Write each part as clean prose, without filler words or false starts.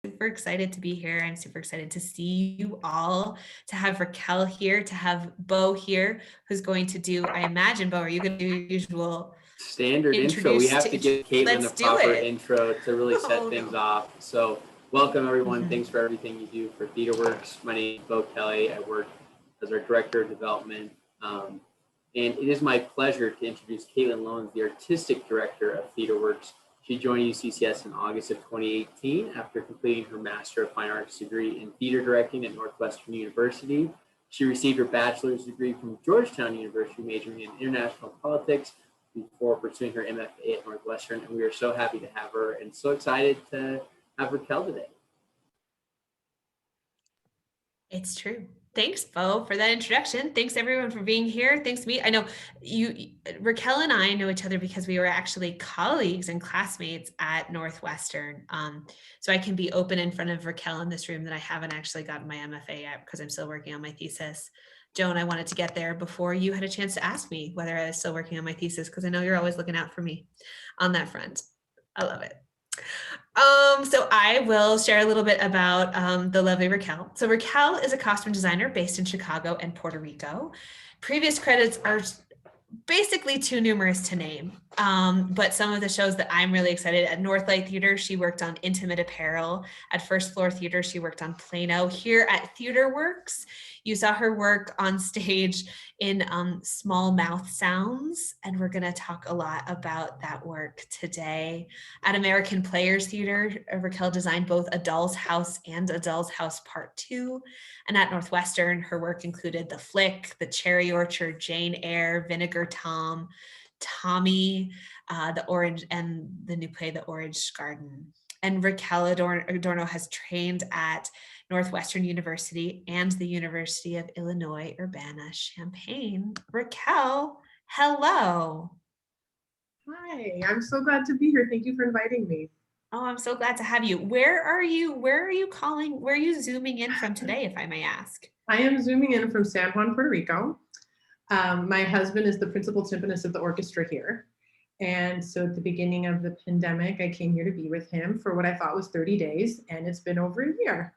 super excited to be here. I'm super excited to see you all, to have Raquel here, to have Bo here, who's going to do, I imagine, Bo, are you going to do your usual Standard intro. We introduce have to give Caitlin a let's do proper it. intro to really set Oh things no. off. So welcome everyone. Mhm. Thanks for everything you do for Theatreworks. My name is Bo Kelly. I work as our Director of Development. And it is my pleasure to introduce Caitlin Lowans, the Artistic Director of Theatreworks. She joined UCCS in August of 2018 after completing her Master of Fine Arts degree in theater directing at Northwestern University. She received her bachelor's degree from Georgetown University, majoring in international politics before pursuing her MFA at Northwestern. And we are so happy to have her and so excited to have Raquel today. It's true. Thanks, Bo, for that introduction. Thanks everyone for being here. Thanks to me. I know Raquel and I know each other because we were actually colleagues and classmates at Northwestern. So I can be open in front of Raquel in this room that I haven't actually gotten my MFA yet because I'm still working on my thesis. Joan, I wanted to get there before you had a chance to ask me whether I was still working on my thesis because I know you're always looking out for me on that front. I love it. So I will share a little bit about the lovely Raquel. So Raquel is a costume designer based in Chicago and Puerto Rico. Previous credits are basically too numerous to name. But some of the shows that I'm really excited at Northlight Theater, she worked on Intimate Apparel. At First Floor Theater, she worked on Plano. Here at Theatreworks, you saw her work on stage in Small Mouth Sounds, and we're going to talk a lot about that work today. At American Players Theater, Raquel designed both A Doll's House and A Doll's House Part 2. And at Northwestern, her work included The Flick, The Cherry Orchard, Jane Eyre, Vinegar Tom, Tommy, The Orange, and the new play, The Orange Garden. And Raquel Adorno has trained at Northwestern University and the University of Illinois Urbana-Champaign. Raquel, hello. Hi, I'm so glad to be here. Thank you for inviting me. Oh, I'm so glad to have you. Where are you? Where are you calling? Where are you zooming in from today, if I may ask? I am zooming in from San Juan, Puerto Rico. My husband is the principal timpanist of the orchestra here. And so at the beginning of the pandemic, I came here to be with him for what I thought was 30 days, and it's been over a year.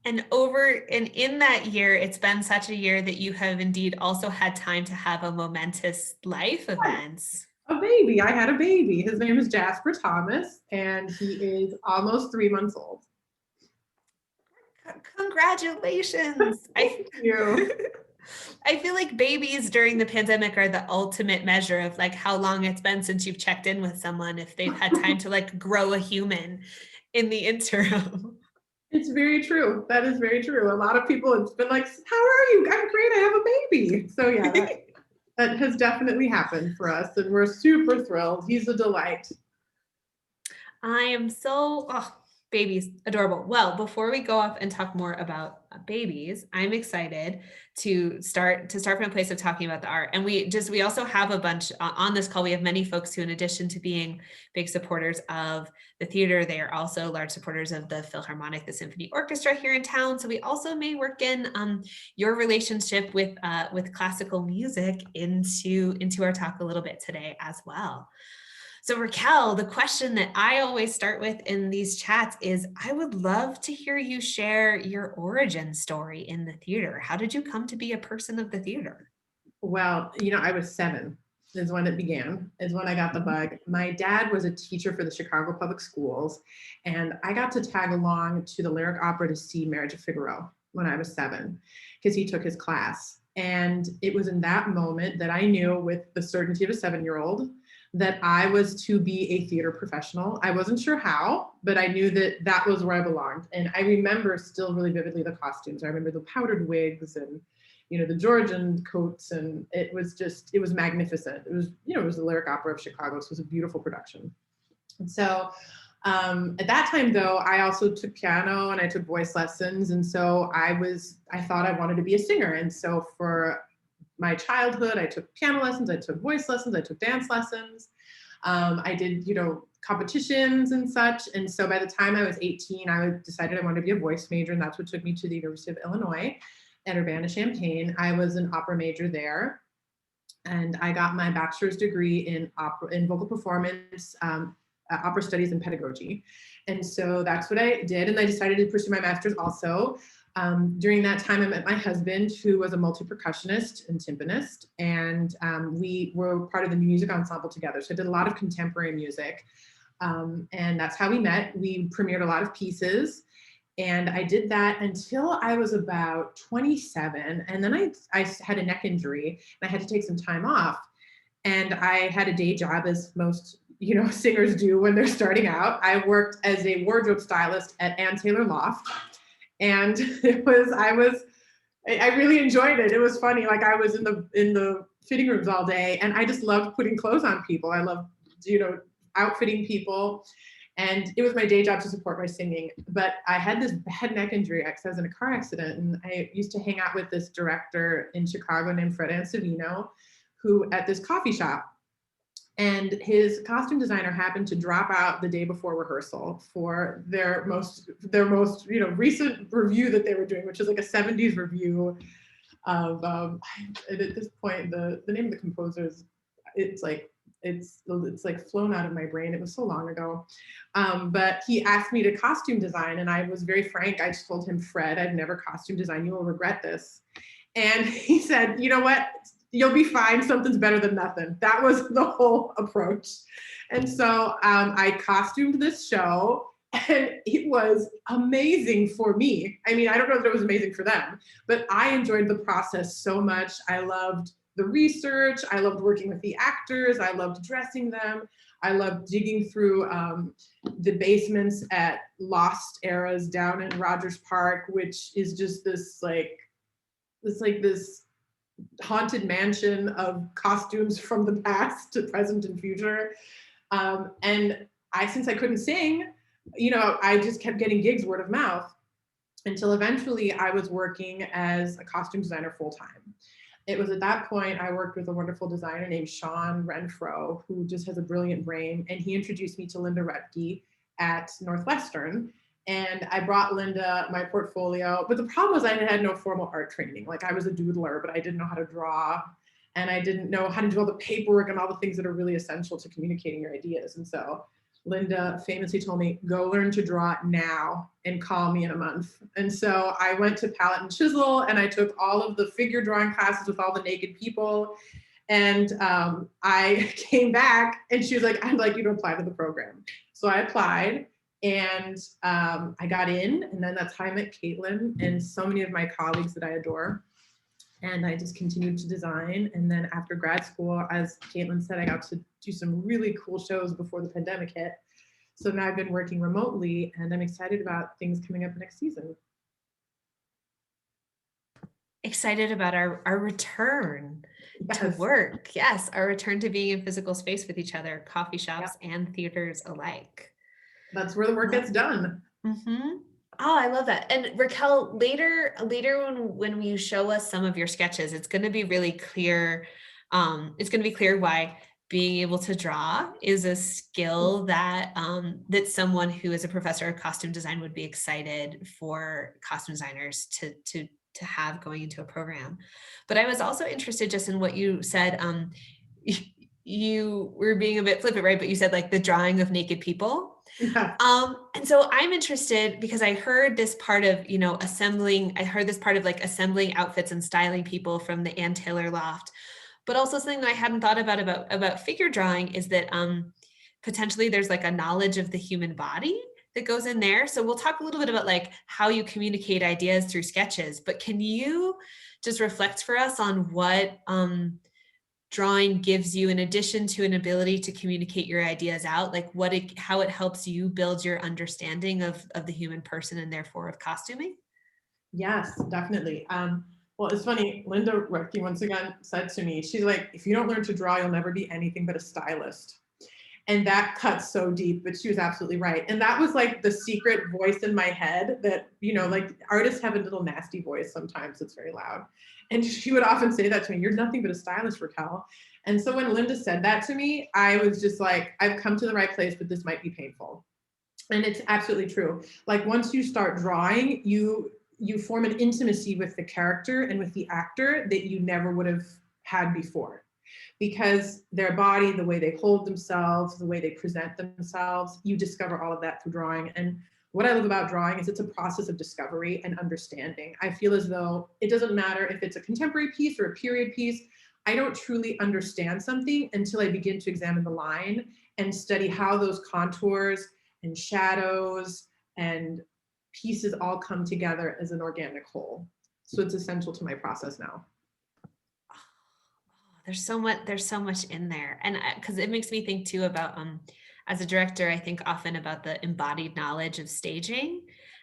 And in that year, it's been such a year that you have indeed also had time to have a momentous life events. A baby. I had a baby. His name is Jasper Thomas, and he is almost 3 months old. Congratulations. Thank you. I feel like babies during the pandemic are the ultimate measure of like how long it's been since you've checked in with someone, if they've had time to like grow a human in the interim. It's very true. That is very true. A lot of people, it's been like, how are you? I'm great. I have a baby. So yeah, that has definitely happened for us, and we're super thrilled. He's a delight. I am so, babies, adorable. Well, before we go off and talk more about babies, I'm excited to start from a place of talking about the art. And we also have a bunch on this call. We have many folks who, in addition to being big supporters of the theater, they are also large supporters of the Philharmonic, the Symphony Orchestra here in town. So we also may work in your relationship with classical music into our talk a little bit today as well. So Raquel, the question that I always start with in these chats is, I would love to hear you share your origin story in the theater. How did you come to be a person of the theater? Well, I was 7 is when it began, is when I got the bug. My dad was a teacher for the Chicago Public Schools, and I got to tag along to the Lyric Opera to see Marriage of Figaro when I was 7, because he took his class. And it was in that moment that I knew, with the certainty of a 7-year-old, that I was to be a theater professional. I wasn't sure how, but I knew that that was where I belonged. And I remember still really vividly the costumes. I remember the powdered wigs and, the Georgian coats, and it was magnificent. It was the Lyric Opera of Chicago, so it was a beautiful production. And so at that time, though, I also took piano and I took voice lessons. And so I thought I wanted to be a singer. And so for my childhood, I took piano lessons, I took voice lessons, I took dance lessons. I did, competitions and such. And so by the time I was 18, I decided I wanted to be a voice major, and that's what took me to the University of Illinois at Urbana-Champaign. I was an opera major there, and I got my bachelor's degree in vocal performance opera studies and pedagogy. And so that's what I did. And I decided to pursue my master's also. During that time, I met my husband, who was a multi-percussionist and timpanist, and we were part of the music ensemble together. So I did a lot of contemporary music, and that's how we met. We premiered a lot of pieces, and I did that until I was about 27, and then I had a neck injury, and I had to take some time off. And I had a day job, as most singers do when they're starting out. I worked as a wardrobe stylist at Ann Taylor Loft, and I really enjoyed it. It was funny. Like, I was in the fitting rooms all day, and I just loved putting clothes on people. I loved outfitting people, and it was my day job to support my singing. But I had this bad neck injury because I was in a car accident, and I used to hang out with this director in Chicago named Fred Ansavino, who at this coffee shop. And his costume designer happened to drop out the day before rehearsal for their most recent review that they were doing, which is like a 70s review of at this point the name of the composer is it's like flown out of my brain. It was so long ago. But he asked me to costume design, and I was very frank. I just told him, Fred, I've never costume designed. You will regret this. And he said, you know what? You'll be fine. Something's better than nothing. That was the whole approach. And so I costumed this show, and it was amazing for me. I mean, I don't know if it was amazing for them, but I enjoyed the process so much. I loved the research. I loved working with the actors. I loved dressing them. I loved digging through the basements at Lost Eras down in Rogers Park, which is just this haunted mansion of costumes from the past to present and future. And since I couldn't sing, I just kept getting gigs word of mouth until eventually I was working as a costume designer full time. It was at that point I worked with a wonderful designer named Sean Renfro, who just has a brilliant brain. And he introduced me to Linda Retke at Northwestern. And I brought Linda my portfolio, but the problem was I had no formal art training. Like, I was a doodler, but I didn't know how to draw, and I didn't know how to do all the paperwork and all the things that are really essential to communicating your ideas. And so Linda famously told me, go learn to draw now and call me in a month. And so I went to Palette and Chisel, and I took all of the figure drawing classes with all the naked people. And I came back, and she was like, I'd like you to apply to the program. So I applied. And I got in, and then that's how I met Caitlin and so many of my colleagues that I adore. And I just continued to design. And then after grad school, as Caitlin said, I got to do some really cool shows before the pandemic hit. So now I've been working remotely, and I'm excited about things coming up next season. Excited about our return to work. Yes, our return to being in physical space with each other, coffee shops and theaters alike. That's where the work gets done. Mm-hmm. Oh, I love that. And Raquel, later when you show us some of your sketches, it's going to be really clear. It's going to be clear why being able to draw is a skill that that someone who is a professor of costume design would be excited for costume designers to have going into a program. But I was also interested just in what you said. You were being a bit flippant, right? But you said like the drawing of naked people. Yeah. And so I'm interested because I heard this part of, assembling outfits and styling people from the Ann Taylor Loft, but also something that I hadn't thought about figure drawing is that potentially there's like a knowledge of the human body that goes in there. So we'll talk a little bit about like how you communicate ideas through sketches, but can you just reflect for us on what drawing gives you in addition to an ability to communicate your ideas out, like how it helps you build your understanding of the human person and therefore of costuming? Yes, definitely. Well, it's funny, Linda Retke once again said to me, she's like, if you don't learn to draw, you'll never be anything but a stylist. And that cuts so deep, but she was absolutely right. And that was like the secret voice in my head that, like artists have a little nasty voice sometimes, it's very loud. And she would often say that to me, you're nothing but a stylist, Raquel. And so when Linda said that to me, I was just like, I've come to the right place, but this might be painful. And it's absolutely true. Like once you start drawing, you form an intimacy with the character and with the actor that you never would have had before. because their body, the way they hold themselves, the way they present themselves, you discover all of that through drawing. And what I love about drawing is it's a process of discovery and understanding. I feel as though it doesn't matter if it's a contemporary piece or a period piece. I don't truly understand something until I begin to examine the line and study how those contours and shadows and pieces all come together as an organic whole. So it's essential to my process now. There's so much in there. And because it makes me think too about as a director, I think often about the embodied knowledge of staging.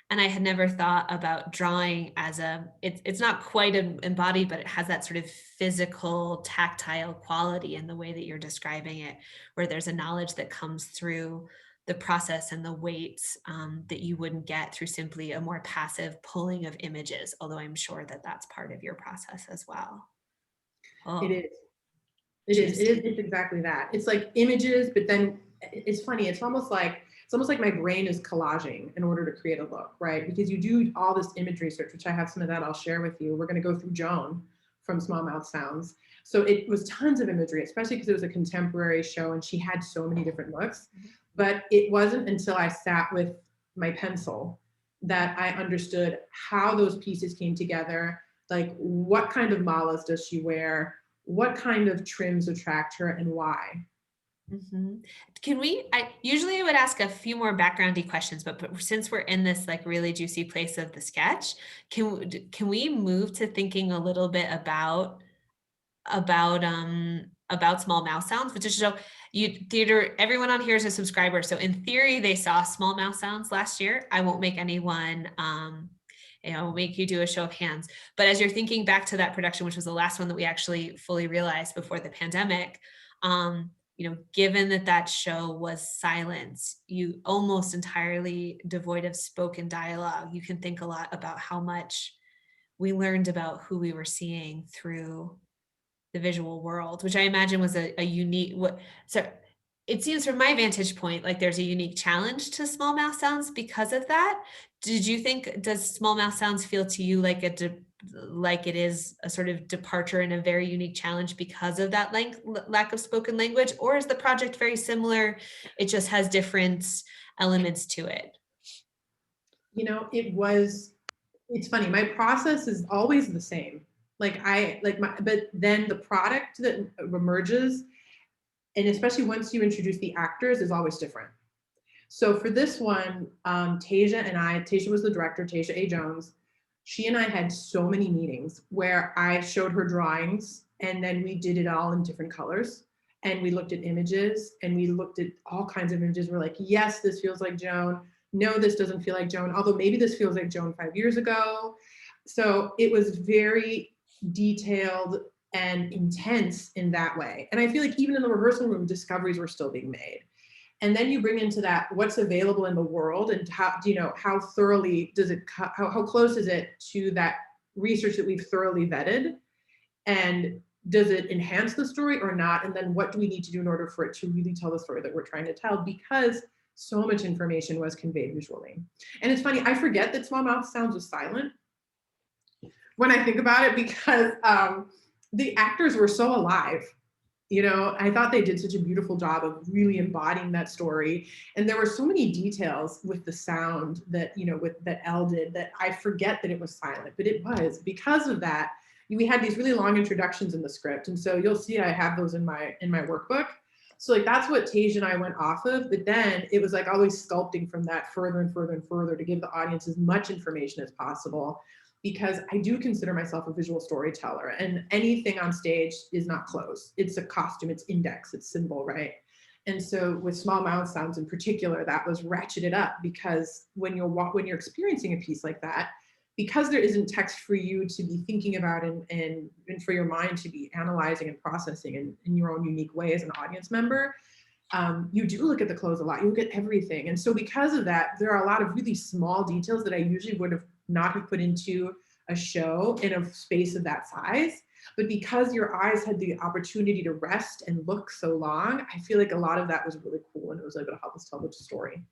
And I had never thought about drawing as it's not quite embodied, but it has that sort of physical, tactile quality in the way that you're describing it, where there's a knowledge that comes through the process and the weights that you wouldn't get through simply a more passive pulling of images, although I'm sure that that's part of your process as well. It Oh, is. It is. It is. juicy. It's exactly that. It's like images, but then it's funny. It's almost like my brain is collaging in order to create a look, right? Because you do all this image research, which I have some of that I'll share with you. We're going to go through Joan from Small Mouth Sounds. So it was tons of imagery, especially because it was a contemporary show and she had so many different looks. But it wasn't until I sat with my pencil that I understood how those pieces came together. Like, what kind of malas does she wear? What kind of trims attract her and why? Mhm. Can we I usually I would ask a few more backgroundy questions, but since we're in this like really juicy place of the sketch, can we move to thinking a little bit about small mouse sounds, which is so you theater everyone on here is a subscriber. So in theory, they saw small mouse sounds last year. I won't make anyone make you do a show of hands. But as you're thinking back to that production, which was the last one that we actually fully realized before the pandemic, given that that show was silent, you almost entirely devoid of spoken dialogue, you can think a lot about how much we learned about who we were seeing through the visual world, which I imagine was a unique what so it seems from my vantage point like there's a unique challenge to small mouth sounds because of that. Does small mouth sounds feel to you like like it is a sort of departure and a very unique challenge because of that lack of spoken language, or is the project very similar? It just has different elements to it. It's funny. My process is always the same. But then the product that emerges, and especially once you introduce the actors, is always different. So for this one, Tasia was the director, Tasia A. Jones. She and I had so many meetings where I showed her drawings and then we did it all in different colors. And we looked at images and we looked at all kinds of images. We're like, yes, this feels like Joan. No, this doesn't feel like Joan, although maybe this feels like Joan 5 years ago. So it was very detailed and intense in that way. And I feel like even in the rehearsal room, discoveries were still being made. And then you bring into that what's available in the world and how thoroughly does it, how close is it to that research that we've thoroughly vetted, and does it enhance the story or not? And then what do we need to do in order for it to really tell the story that we're trying to tell? Because so much information was conveyed visually. And it's funny, I forget that Small Mouth Sounds was silent when I think about it, because the actors were so alive. I thought they did such a beautiful job of really embodying that story. And there were so many details with the sound that, that Elle did, that I forget that it was silent, but it was. Because of that, we had these really long introductions in the script. And so you'll see I have those in my workbook. So like that's what Tage and I went off of. But then it was like always sculpting from that further and further and further to give the audience as much information as possible, because I do consider myself a visual storyteller, and anything on stage is not clothes. It's a costume, it's index, it's symbol, right? And so with Small Mouth Sounds in particular, that was ratcheted up, because when you're experiencing a piece like that, because there isn't text for you to be thinking about and for your mind to be analyzing and processing in your own unique way as an audience member, you do look at the clothes a lot. You look at everything. And so because of that, there are a lot of really small details that I usually would have not have put into a show in a space of that size. But because your eyes had the opportunity to rest and look so long, I feel like a lot of that was really cool and it was able to help us tell the story.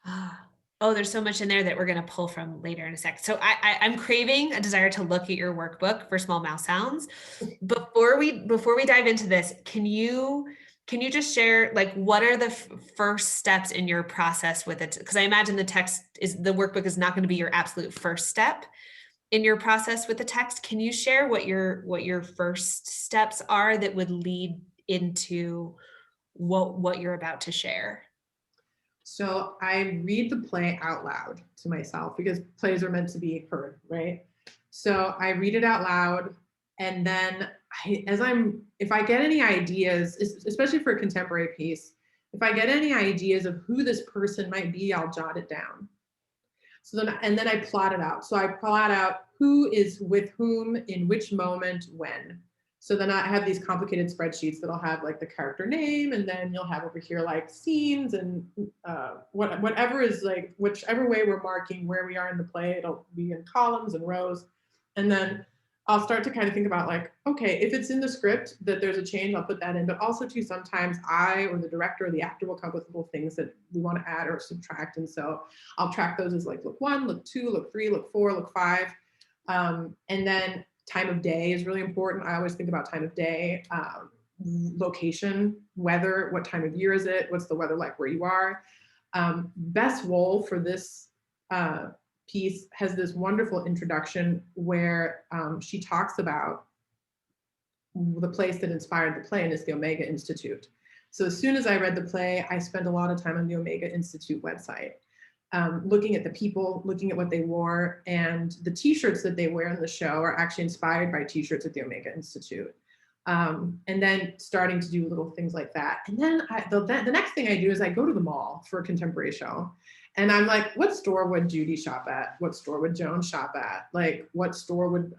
Ah. Oh, there's so much in there that we're going to pull from later in a sec. So I'm craving a desire to look at your workbook for small mouse sounds. Before we dive into this, can you just share like what are the first steps in your process with it? Because I imagine the workbook is not going to be your absolute first step in your process with the text. Can you share what your first steps are that would lead into what you're about to share? So I read the play out loud to myself because plays are meant to be heard, right? So I read it out loud, and then if I get any ideas, especially for a contemporary piece, if I get any ideas of who this person might be, I'll jot it down. And then I plot it out. So I plot out who is with whom in which moment when. So then I have these complicated spreadsheets that'll have like the character name, and then you'll have over here like scenes and whatever is like whichever way we're marking where we are in the play, it'll be in columns and rows. And then I'll start to kind of think about like, okay, if it's in the script that there's a change, I'll put that in. But also too, sometimes I or the director or the actor will come up with little things that we want to add or subtract. And so I'll track those as like look 1, look 2, look 3, look 4, look 5. And then time of day is really important. I always think about time of day, location, weather, what time of year is it? What's the weather like where you are? Bess Wohl for this piece has this wonderful introduction where she talks about the place that inspired the play, and it's the Omega Institute. So as soon as I read the play, I spent a lot of time on the Omega Institute website, looking at the people, looking at what they wore, and the t-shirts that they wear in the show are actually inspired by t-shirts at the Omega Institute. And then starting to do little things like that. And then the next thing I do is I go to the mall for a contemporary show. And I'm like, what store would Judy shop at? What store would Joan shop at? Like, what store would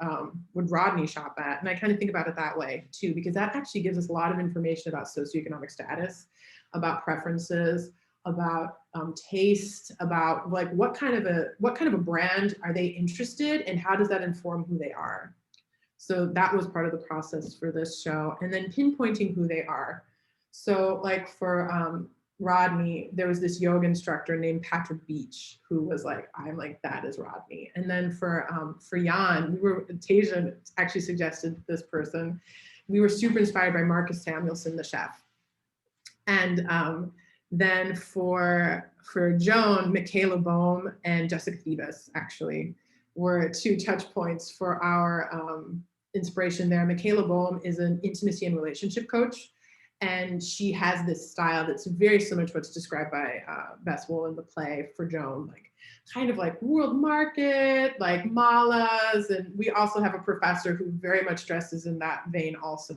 Rodney shop at? And I kind of think about it that way too, because that actually gives us a lot of information about socioeconomic status, about preferences, about taste, about like what kind of a brand are they interested in, and how does that inform who they are? So that was part of the process for this show, and then pinpointing who they are. So like for Rodney, there was this yoga instructor named Patrick Beach who was like, I'm like, that is Rodney. And then for Jan, Tasia actually suggested this person. We were super inspired by Marcus Samuelsson, the chef. And then for Joan, Michaela Bohm and Jessica Thebus actually were 2 touch points for our inspiration there. Michaela Bohm is an intimacy and relationship coach, and she has this style that's very similar to what's described by Bess Wohl in the play for Joan, like kind of like world market, like malas. And we also have a professor who very much dresses in that vein also.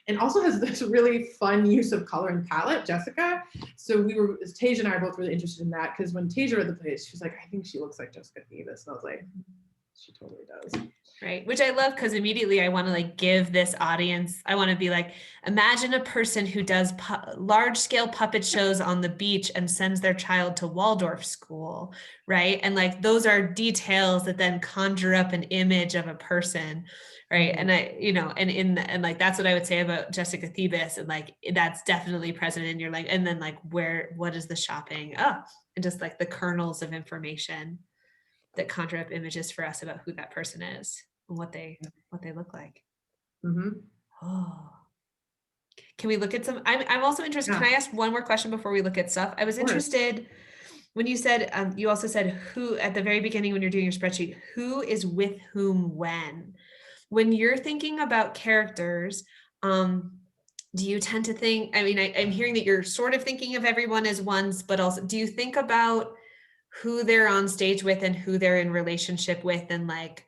And also has this really fun use of color and palette, Jessica. So Tasia and I are both really interested in that, because when Tasia read the play, she was like, I think she looks like Jessica Davis. And I was like, she totally does. Right. Which I love, because immediately I want to like give this audience, I want to be like, imagine a person who does large scale puppet shows on the beach and sends their child to Waldorf school. Right. And like, those are details that then conjure up an image of a person. Right. And and like, that's what I would say about Jessica Thebus. And like, that's definitely present in your like, and then like, what is the shopping? Oh, and just like the kernels of information that conjure up images for us about who that person is and what they look like. Mm-hmm. Oh, can we look at some? I'm also interested. Yeah. Can I ask one more question before we look at stuff? I was interested when you said, you also said who at the very beginning when you're doing your spreadsheet, who is with whom when you're thinking about characters. Do you tend to think, I mean, I'm hearing that you're sort of thinking of everyone as ones, but also do you think about who they're on stage with and who they're in relationship with, and like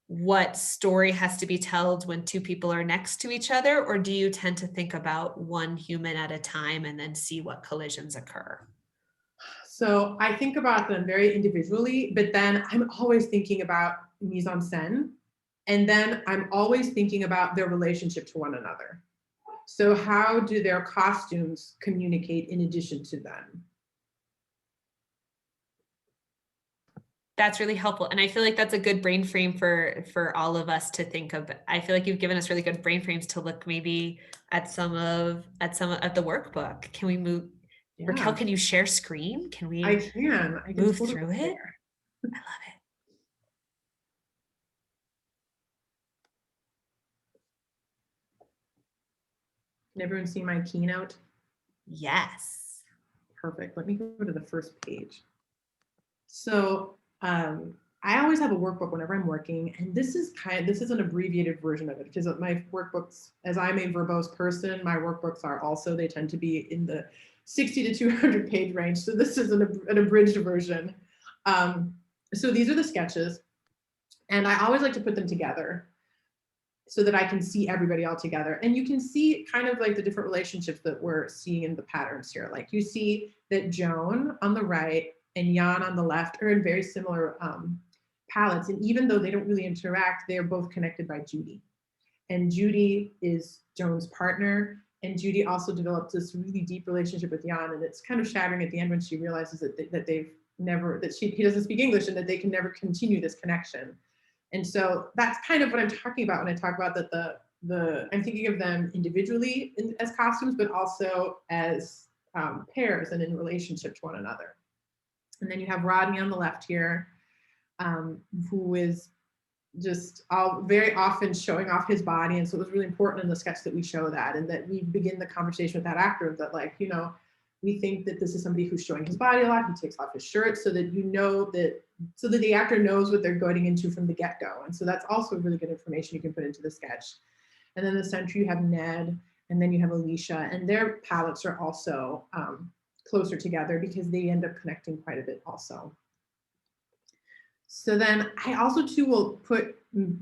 what story has to be told when 2 people are next to each other? Or do you tend to think about one human at a time and then see what collisions occur? So I think about them very individually, but then I'm always thinking about mise en scène. And then I'm always thinking about their relationship to one another. So how do their costumes communicate in addition to them? That's really helpful. And I feel like that's a good brain frame for all of us to think of. I feel like you've given us really good brain frames to look maybe at some of the workbook. Can we move? Raquel, Yeah, can you share screen? Can I we can. I can move totally through it? share. I love it. Can everyone see my keynote? Yes. Perfect. Let me go to the first page. So I always have a workbook whenever I'm working, and this is an abbreviated version of it because my workbooks, as I'm a verbose person, my workbooks are also, they tend to be in the 60 to 200 page range. So this is an abridged version. So these are the sketches, and I always like to put them together so that I can see everybody all together. And you can see kind of like the different relationships that we're seeing in the patterns here. Like you see that Joan on the right and Jan on the left are in very similar palettes. And even though they don't really interact, they are both connected by Judy. And Judy is Joan's partner. And Judy also developed this really deep relationship with Jan. And it's kind of shattering at the end when she realizes that they've never, he doesn't speak English and that they can never continue this connection. And so that's kind of what I'm talking about when I talk about that I'm thinking of them individually as costumes, but also as pairs and in relationship to one another. And then you have Rodney on the left here, who is just very often showing off his body. And so it was really important in the sketch that we show that, and that we begin the conversation with that actor that, like, you know, we think that this is somebody who's showing his body a lot. He takes off his shirt so that so that the actor knows what they're going into from the get-go. And so that's also really good information you can put into the sketch. And then in the center you have Ned, and then you have Alicia, and their palettes are also closer together because they end up connecting quite a bit also. So then I also too will put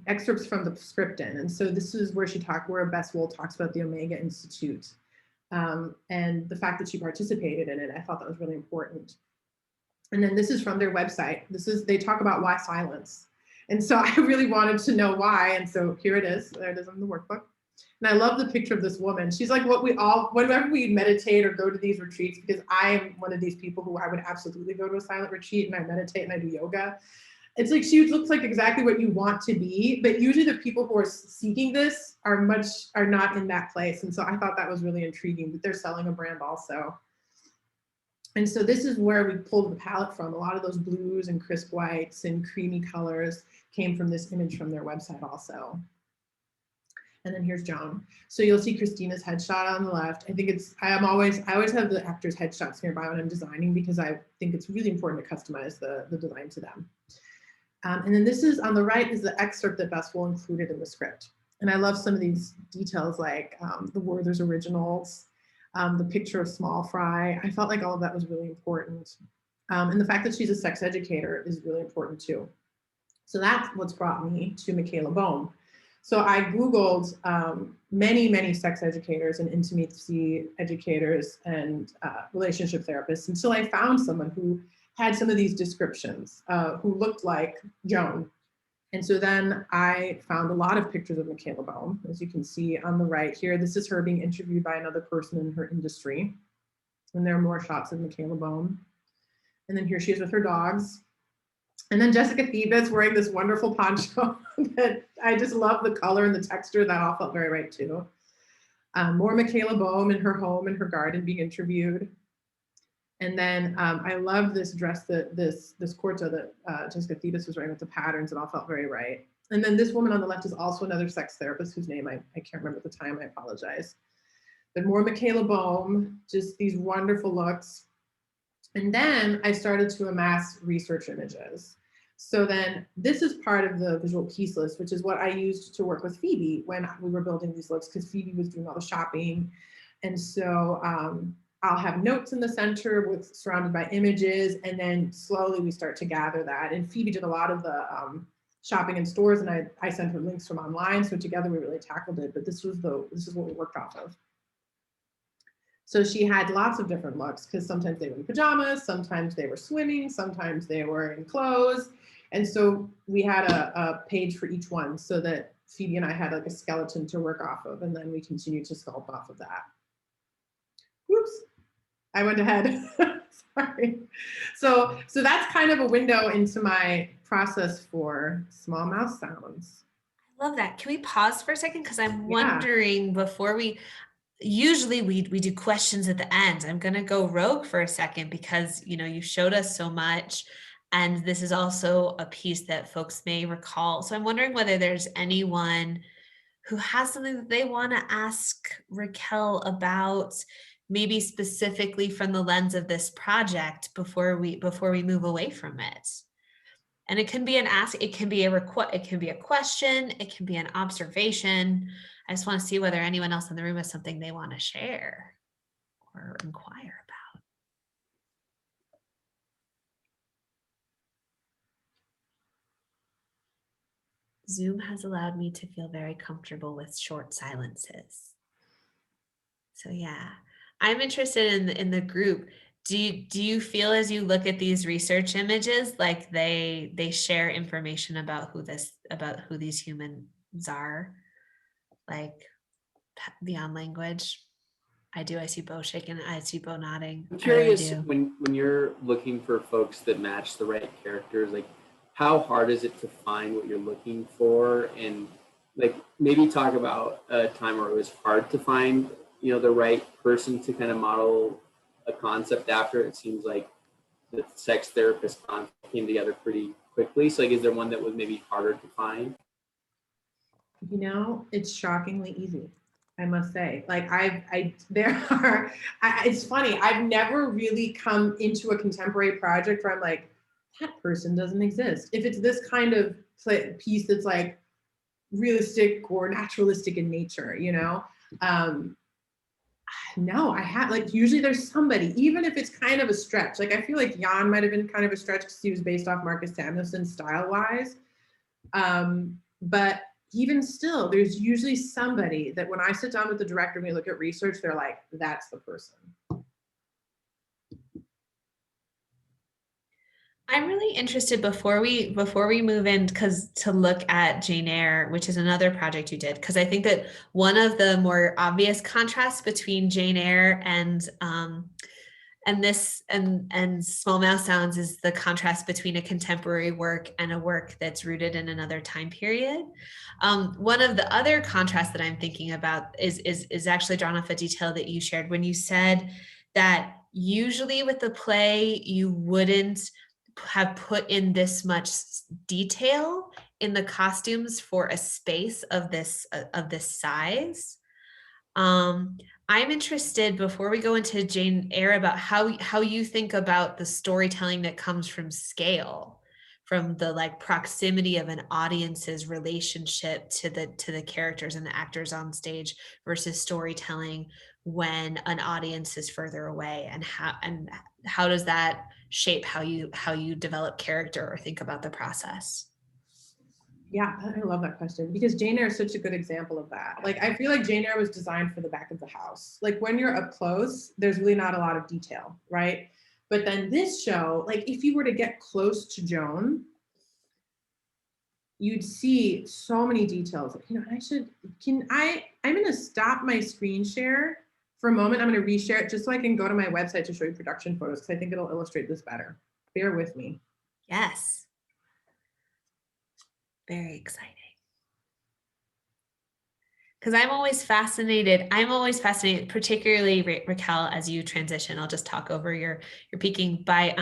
excerpts from the script in. And so this is where Bess Wool talks about the Omega Institute. And the fact that she participated in it, I thought that was really important. And then this is from their website. They talk about why silence. And so I really wanted to know why. And so here it is. There it is on the workbook. And I love the picture of this woman. She's like whenever we meditate or go to these retreats, because I am one of these people who I would absolutely go to a silent retreat and I meditate and I do yoga. It's like she looks like exactly what you want to be, but usually the people who are seeking this are not in that place. And so I thought that was really intriguing that they're selling a brand also. And so this is where we pulled the palette from. A lot of those blues and crisp whites and creamy colors came from this image from their website also. And then here's Joan. So you'll see Christina's headshot on the left. I always have the actors' headshots nearby when I'm designing because I think it's really important to customize the design to them. And then this is on the right is the excerpt that Bess Wool included in the script. And I love some of these details like the Werther's originals, the picture of Small Fry. I felt like all of that was really important. And the fact that she's a sex educator is really important too. So that's what's brought me to Michaela Bohm. So I Googled many, many sex educators and intimacy educators and relationship therapists until I found someone who had some of these descriptions, who looked like Joan. And so then I found a lot of pictures of Michaela Bohm, as you can see on the right here. This is her being interviewed by another person in her industry. And there are more shots of Michaela Bohm. And then here she is with her dogs. And then Jessica Thebes wearing this wonderful poncho that I just love the color and the texture. That all felt very right too. More Michaela Bohm in her home in her garden being interviewed. And then I love this dress, this corto that Jessica Thebes was wearing with the patterns. It all felt very right. And then this woman on the left is also another sex therapist whose name I can't remember at the time. I apologize. But more Michaela Bohm, just these wonderful looks. And then I started to amass research images. So then this is part of the visual piece list, which is what I used to work with Phoebe when we were building these looks, because Phoebe was doing all the shopping. And so I'll have notes in the center surrounded by images, and then slowly we start to gather that. And Phoebe did a lot of the shopping in stores, and I sent her links from online. So together we really tackled it, but this is what we worked off of. So she had lots of different looks because sometimes they were in pajamas, sometimes they were swimming, sometimes they were in clothes. And so we had a page for each one so that Phoebe and I had like a skeleton to work off of, and then we continued to sculpt off of that. Whoops, I went ahead. Sorry. So that's kind of a window into my process for small mouth sounds. I love that. Can we pause for a second? Because I'm wondering before usually we do questions at the end. I'm going to go rogue for a second because, you showed us so much, and this is also a piece that folks may recall. So I'm wondering whether there's anyone who has something that they want to ask Raquel about, maybe specifically from the lens of this project before we move away from it. And it can be an ask, it can be a request, it can be a question, it can be an observation. I just want to see whether anyone else in the room has something they want to share or inquire about. Zoom has allowed me to feel very comfortable with short silences. So yeah, I'm interested in the group. Do you feel as you look at these research images like they share information about who these humans are, like beyond language? I do. I see Bo shaking. I see Bo nodding. I'm I really curious, do. when you're looking for folks that match the right characters, like how hard is it to find what you're looking for, and like maybe talk about a time where it was hard to find the right person to kind of model a concept after. It seems like the sex therapist concept came together pretty quickly. So like, is there one that was maybe harder to find? It's shockingly easy, I must say. Like it's funny. I've never really come into a contemporary project where I'm like, that person doesn't exist. If it's this kind of piece that's like realistic or naturalistic in nature, no, I had like, usually there's somebody, even if it's kind of a stretch. Like I feel like Jan might have been kind of a stretch because he was based off Marcus Samuelsson style wise. But even still, there's usually somebody that when I sit down with the director and we look at research, they're like, that's the person. I'm really interested before we move in, because to look at Jane Eyre, which is another project you did, because I think that one of the more obvious contrasts between Jane Eyre and this and Small Mouse Sounds is the contrast between a contemporary work and a work that's rooted in another time period. One of the other contrasts that I'm thinking about is actually drawn off a detail that you shared when you said that usually with the play you wouldn't have put in this much detail in the costumes for a space of this size. I'm interested, before we go into Jane Eyre, about how you think about the storytelling that comes from scale, from the like proximity of an audience's relationship to the characters and the actors on stage versus storytelling when an audience is further away, and how does that shape how you develop character or think about the process? Yeah, I love that question because Jane Eyre is such a good example of that. Like, I feel like Jane Eyre was designed for the back of the house. Like, when you're up close, there's really not a lot of detail, right? But then this show, like, if you were to get close to Joan, you'd see so many details. I'm going to stop my screen share for a moment. I'm going to reshare it just so I can go to my website to show you production photos because I think it'll illustrate this better. Bear with me. Yes. Very exciting. Because I'm always fascinated, particularly Raquel, as you transition. I'll just talk over your peaking by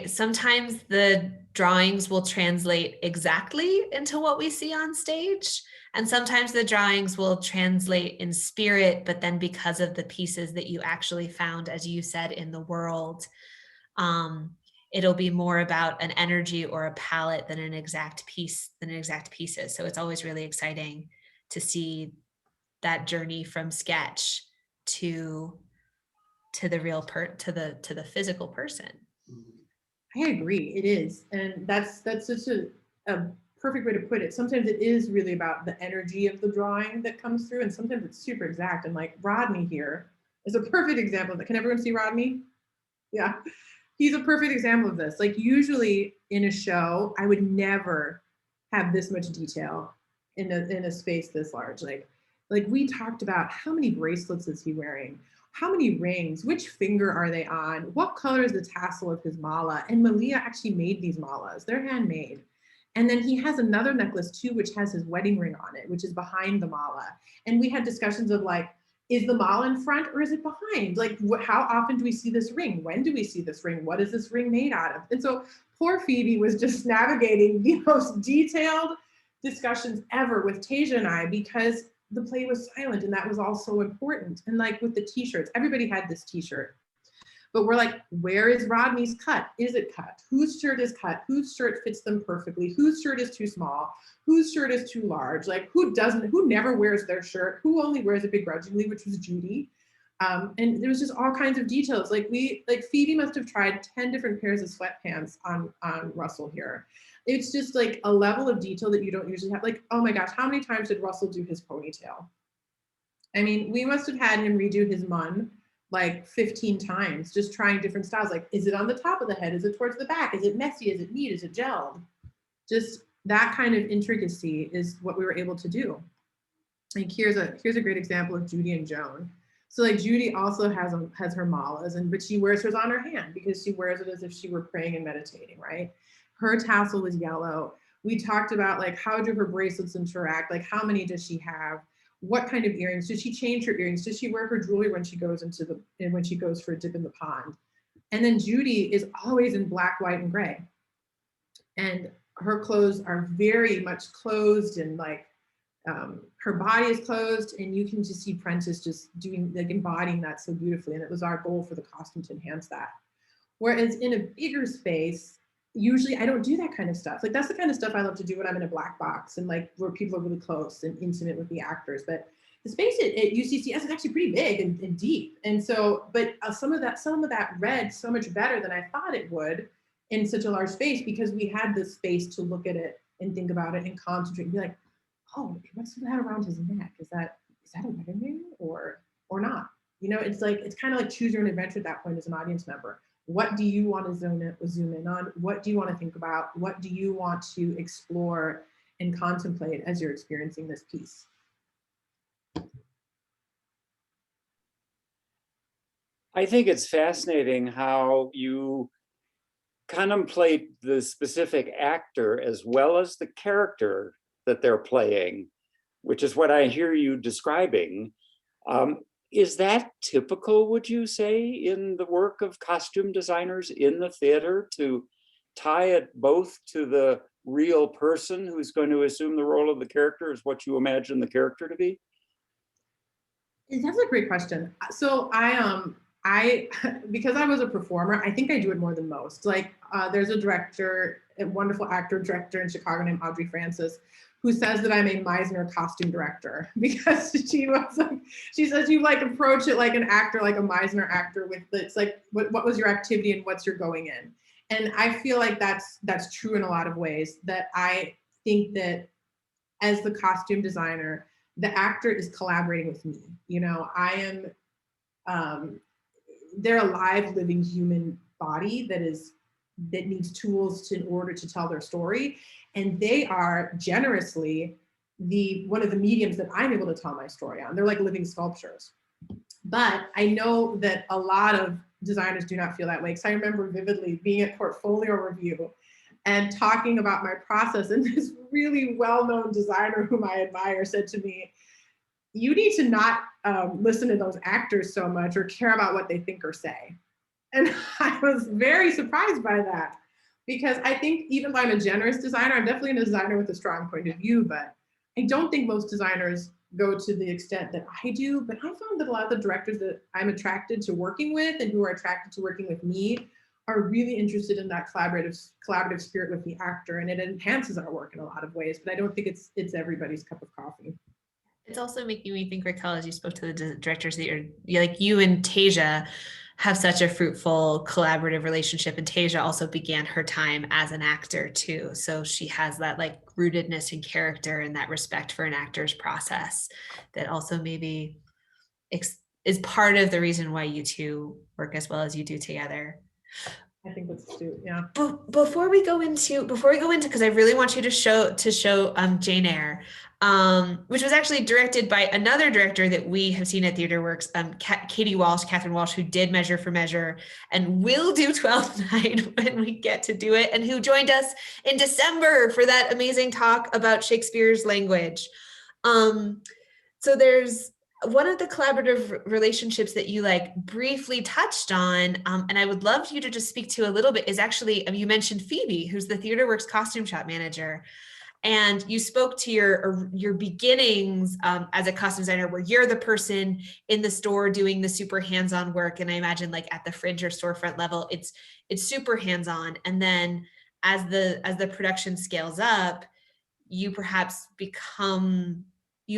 sometimes the drawings will translate exactly into what we see on stage. And sometimes the drawings will translate in spirit, but then because of the pieces that you actually found, as you said, in the world, it'll be more about an energy or a palette than an exact pieces. So it's always really exciting to see that journey from sketch to the real to the physical person. I agree, it is. And that's such a perfect way to put it. Sometimes it is really about the energy of the drawing that comes through, and sometimes it's super exact. And like Rodney here is a perfect example of that. Can everyone see Rodney? Yeah. He's a perfect example of this. Like, usually in a show, I would never have this much detail in a space this large. Like we talked about, how many bracelets is he wearing? How many rings? Which finger are they on? What color is the tassel of his mala? And Malia actually made these malas. They're handmade. And then he has another necklace too, which has his wedding ring on it, which is behind the mala. And we had discussions of like, is the mala in front or is it behind? Like, how often do we see this ring? When do we see this ring? What is this ring made out of? And so poor Phoebe was just navigating the most detailed discussions ever with Tasia and I, because the play was silent, and that was all so important. And like with the t-shirts, everybody had this t-shirt. But we're like, where is Rodney's cut? Is it cut? Whose shirt is cut? Whose shirt fits them perfectly? Whose shirt is too small? Whose shirt is too large? Like who never wears their shirt? Who only wears it begrudgingly, which was Judy. And there was just all kinds of details. Like Phoebe must have tried 10 different pairs of sweatpants on Russell here. It's just like a level of detail that you don't usually have. Like, oh my gosh, how many times did Russell do his ponytail? I mean, we must have had him redo his mun like 15 times, just trying different styles. Like, is it on the top of the head? Is it towards the back? Is it messy? Is it neat? Is it gelled? Just that kind of intricacy is what we were able to do. Like here's a great example of Judy and Joan. So like Judy also has her malas, but she wears hers on her hand because she wears it as if she were praying and meditating, right? Her tassel is yellow. We talked about like, how do her bracelets interact? Like, how many does she have? What kind of earrings? Does she change her earrings? Does she wear her jewelry when she goes when she goes for a dip in the pond? And then Judy is always in black, white, and gray. And her clothes are very much closed, and like her body is closed, and you can just see Prentice just doing, like embodying that so beautifully. And it was our goal for the costume to enhance that. Whereas in a bigger space, usually I don't do that kind of stuff. Like that's the kind of stuff I love to do when I'm in a black box and like where people are really close and intimate with the actors. But the space at UCCS is actually pretty big and deep. And so, but some of that read so much better than I thought it would in such a large space, because we had this space to look at it and think about it and concentrate and be like, oh, what's that around his neck? Is that a wedding ring or not? You know, it's kind of like choose your own adventure at that point as an audience member. What do you want to zoom in on? What do you want to think about? What do you want to explore and contemplate as you're experiencing this piece? I think it's fascinating how you contemplate the specific actor as well as the character that they're playing, which is what I hear you describing. Is that typical, would you say, in the work of costume designers in the theater, to tie it both to the real person who's going to assume the role of the character as what you imagine the character to be? That's a great question. So I because I was a performer, I think I do it more than most. Like there's a director, a wonderful actor director in Chicago named Audrey Francis, who says that I'm a Meisner costume director, because she says you like approach it like an actor, like a Meisner actor with it's like, what was your activity and what's your going in? And I feel like that's true in a lot of ways, that I think that as the costume designer, the actor is collaborating with me. You know, I am, they're a live living human body that needs tools in order to tell their story. And they are generously one of the mediums that I'm able to tell my story on. They're like living sculptures. But I know that a lot of designers do not feel that way. Because I remember vividly being at Portfolio Review and talking about my process. And this really well-known designer whom I admire said to me, you need to not listen to those actors so much or care about what they think or say. And I was very surprised by that, because I think even though I'm a generous designer, I'm definitely a designer with a strong point of view, but I don't think most designers go to the extent that I do. But I found that a lot of the directors that I'm attracted to working with and who are attracted to working with me are really interested in that collaborative spirit with the actor, and it enhances our work in a lot of ways. But I don't think it's everybody's cup of coffee. It's also making me think, Raquel, as you spoke to the directors, that you're like, you and Tasia have such a fruitful collaborative relationship, and Tasia also began her time as an actor too. So she has that like rootedness in character and that respect for an actor's process that also maybe is part of the reason why you two work as well as you do together. I think that's astute. Yeah. Before we go into, because I really want you to show Jane Eyre, which was actually directed by another director that we have seen at Theatreworks, Catherine Walsh, who did Measure for Measure and will do 12th Night when we get to do it, and who joined us in December for that amazing talk about Shakespeare's language. So there's one of the collaborative relationships that you like briefly touched on, and I would love you to just speak to a little bit, is actually, you mentioned Phoebe, who's the Theatreworks costume shop manager. And you spoke to your beginnings as a costume designer, where you're the person in the store doing the super hands-on work. And I imagine like at the fringe or storefront level, it's super hands-on. And then as the production scales up, you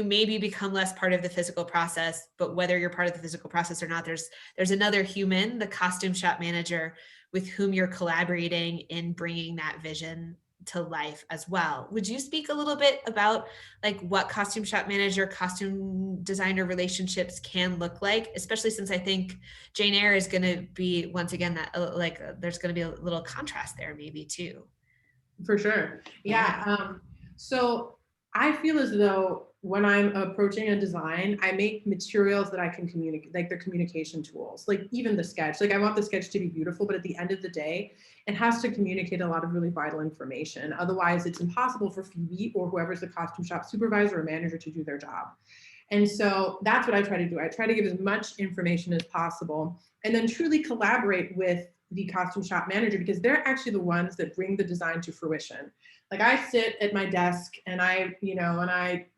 maybe become less part of the physical process, but whether you're part of the physical process or not, there's another human, the costume shop manager, with whom you're collaborating in bringing that vision to life as well. Would you speak a little bit about like what costume shop manager, costume designer relationships can look like, especially since I think Jane Eyre is going to be, once again, that there's going to be a little contrast there maybe too. For sure. Yeah. So I feel as though when I'm approaching a design, I make materials that I can communicate, like they're communication tools, like even the sketch. Like I want the sketch to be beautiful, but at the end of the day, it has to communicate a lot of really vital information. Otherwise, it's impossible for Phoebe or whoever's the costume shop supervisor or manager to do their job. And so that's what I try to do. I try to give as much information as possible and then truly collaborate with the costume shop manager, because they're actually the ones that bring the design to fruition. Like I sit at my desk and I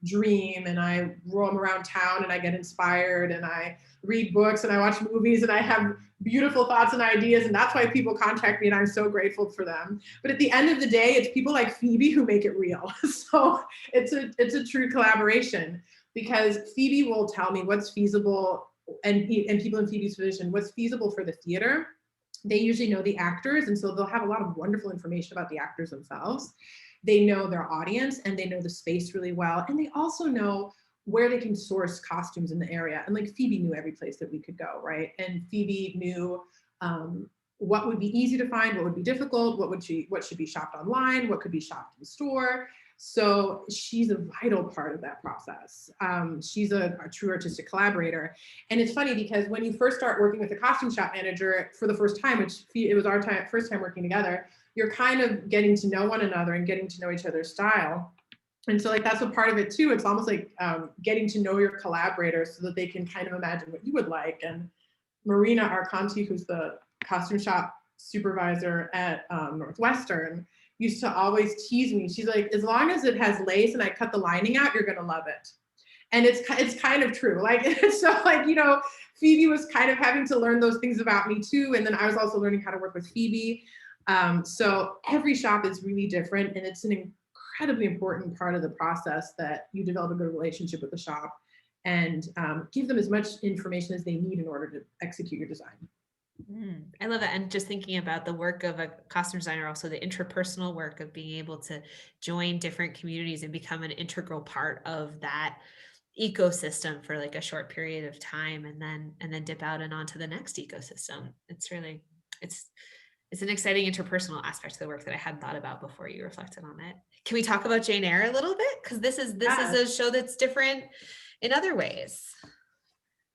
dream and I roam around town and I get inspired and I read books and I watch movies and I have beautiful thoughts and ideas. And that's why people contact me and I'm so grateful for them. But at the end of the day, it's people like Phoebe who make it real. So it's a true collaboration, because Phoebe will tell me what's feasible, and people in Phoebe's position, what's feasible for the theater. They usually know the actors, and so they'll have a lot of wonderful information about the actors themselves. They know their audience and they know the space really well. And they also know where they can source costumes in the area. And like Phoebe knew every place that we could go, right? And Phoebe knew what would be easy to find, what would be difficult, what should be shopped online, what could be shopped in store. So she's a vital part of that process. She's a true artistic collaborator. And it's funny because when you first start working with a costume shop manager for the first time, which it was our first time working together, you're kind of getting to know one another and getting to know each other's style. And so like, that's a part of it too. It's almost like getting to know your collaborators so that they can kind of imagine what you would like. And Marina Arconti, who's the costume shop supervisor at Northwestern, used to always tease me. She's like, as long as it has lace and I cut the lining out, you're gonna love it. And it's kind of true. Like, so like, Phoebe was kind of having to learn those things about me too. And then I was also learning how to work with Phoebe. So every shop is really different, and it's an incredibly important part of the process that you develop a good relationship with the shop and give them as much information as they need in order to execute your design. I love that. And just thinking about the work of a costume designer, also the interpersonal work of being able to join different communities and become an integral part of that ecosystem for like a short period of time, and then dip out and onto the next ecosystem. It's really, it's an exciting interpersonal aspect of the work that I hadn't thought about before you reflected on it. Can we talk about Jane Eyre a little bit? Because this is a show that's different in other ways.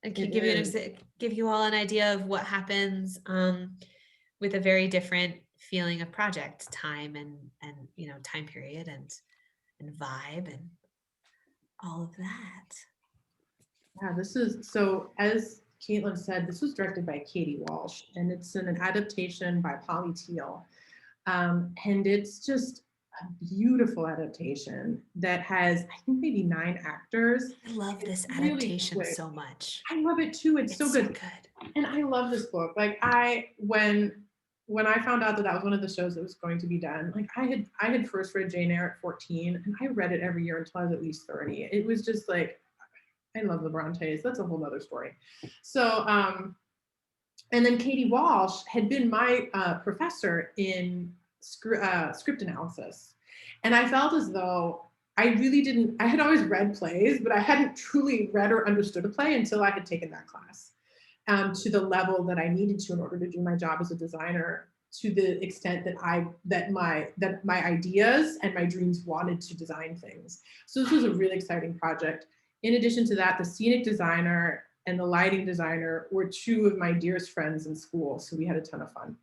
I can give you all an idea of what happens with a very different feeling of project time and time period and vibe and all of that. Yeah, this is, so as Caitlin said, this was directed by Katie Walsh, and it's an adaptation by Polly Teal. And it's just a beautiful adaptation that has, I think, maybe 9 actors. I love this adaptation so much. I love it too. It's so good. And I love this book. Like when I found out that that was one of the shows that was going to be done, like I had first read Jane Eyre at 14, and I read it every year until I was at least 30. It was just like, I love the Brontes. That's a whole nother story. So, and then Katie Walsh had been my professor in script analysis. And I felt as though I had always read plays, but I hadn't truly read or understood a play until I had taken that class to the level that I needed to in order to do my job as a designer to the extent that my ideas and my dreams wanted to design things. So this was a really exciting project. In addition to that, the scenic designer and the lighting designer were two of my dearest friends in school, so we had a ton of fun.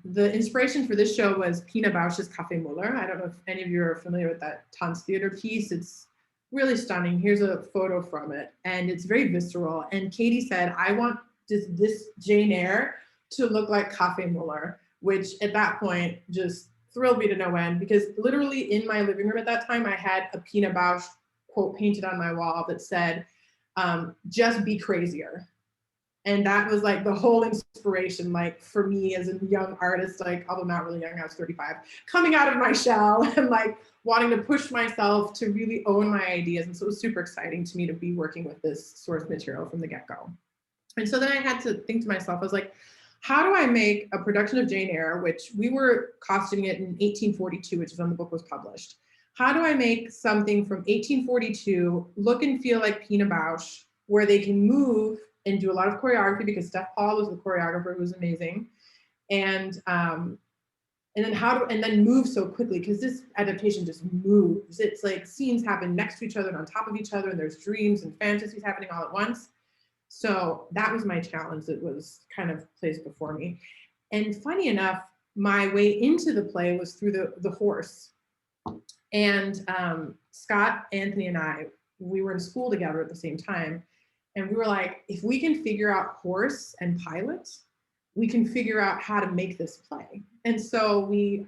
The inspiration for this show was Pina Bausch's Café Muller. I don't know if any of you are familiar with that Tanztheater piece. It's really stunning. Here's a photo from it, and it's very visceral. And Katie said, I want this Jane Eyre to look like Café Muller, which at that point just thrilled me to no end, because literally in my living room at that time, I had a Pina Bausch quote painted on my wall that said, just be crazier. And that was like the whole inspiration, like for me as a young artist, like, although not really young, I was 35, coming out of my shell and like wanting to push myself to really own my ideas. And so it was super exciting to me to be working with this source material from the get-go. And so then I had to think to myself, I was like, how do I make a production of Jane Eyre, which we were costuming it in 1842, which is when the book was published. How do I make something from 1842 look and feel like Pina Bausch, where they can move and do a lot of choreography, because Steph Paul was the choreographer, who was amazing. And then move so quickly, because this adaptation just moves. It's like scenes happen next to each other and on top of each other, and there's dreams and fantasies happening all at once. So that was my challenge that was kind of placed before me. And funny enough, my way into the play was through the horse. And Scott, Anthony, and I, we were in school together at the same time. And we were like, if we can figure out horse and pilot, we can figure out how to make this play. And so we